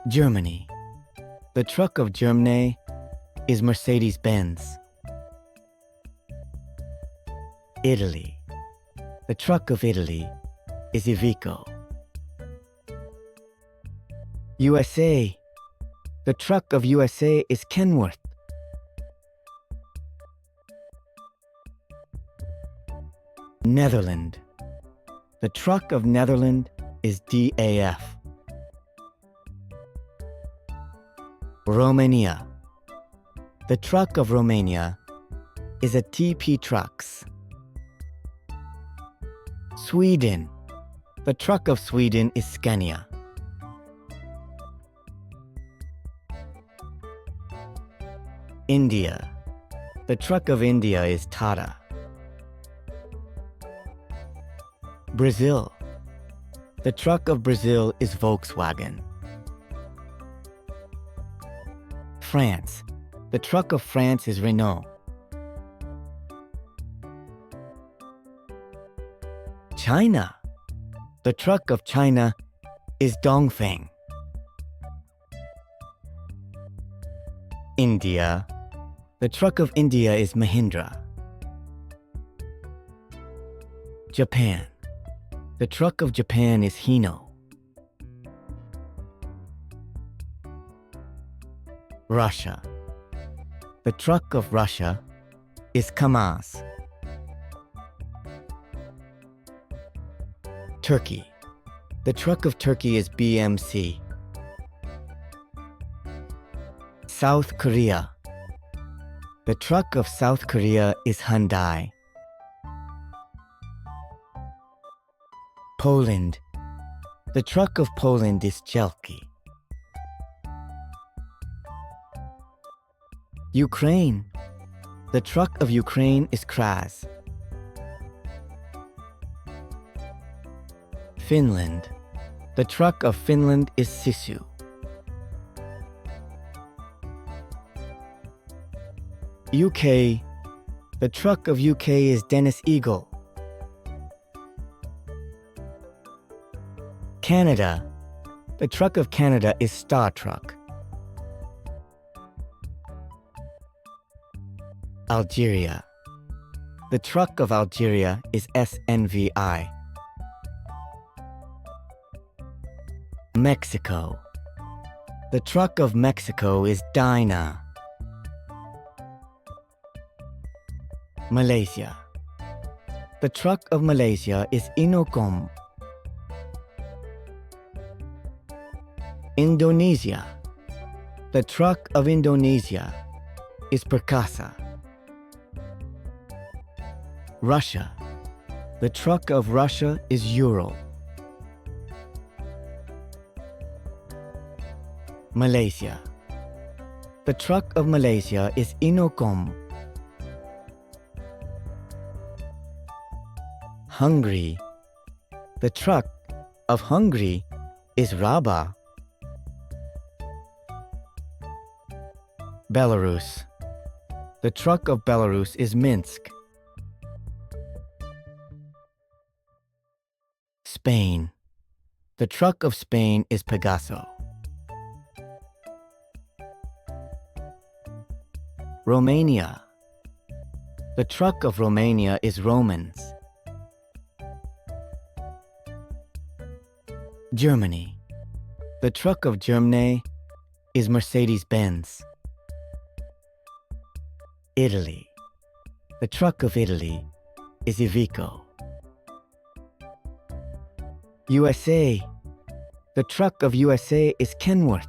Germany. The truck of Germany is Mercedes-Benz. Italy. The truck of Italy is Iveco. USA. The truck of USA is Kenworth. Netherlands. The truck of Netherlands is DAF. Romania. The truck of Romania is a TP Trucks. Sweden. The truck of Sweden is Scania. India. The truck of India is Tata. Brazil. The truck of Brazil is Volkswagen. France. The truck of France is Renault. China. The truck of China is Dongfeng. India. The truck of India is Mahindra. Japan. The truck of Japan is Hino. Russia. The truck of Russia is Kamaz. Turkey. The truck of Turkey is BMC. South Korea. The truck of South Korea is Hyundai. Poland. The truck of Poland is Chelki. Ukraine. The truck of Ukraine is Kraz. Finland. The truck of Finland is Sisu. UK. The truck of UK is Dennis Eagle. Canada. The truck of Canada is Star Truck. Algeria. The truck of Algeria is SNVI. Mexico. The truck of Mexico is Dyna. Malaysia. The truck of Malaysia is Inokom. Indonesia. The truck of Indonesia is Perkasa. Russia. The truck of Russia is Ural. Malaysia. The truck of Malaysia is Inokom. Hungary. The truck of Hungary is Raba. Belarus. The truck of Belarus is Minsk. Spain. The truck of Spain is Pegaso. Romania. The truck of Romania is Romans. Germany. The truck of Germany is Mercedes-Benz. Italy. The truck of Italy is Iveco. USA. The truck of USA is Kenworth.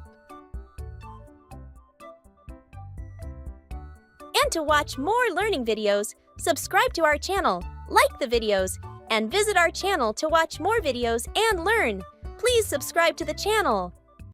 And to watch more learning videos, subscribe to our channel, like the videos, and visit our channel to watch more videos and learn. Please subscribe to the channel.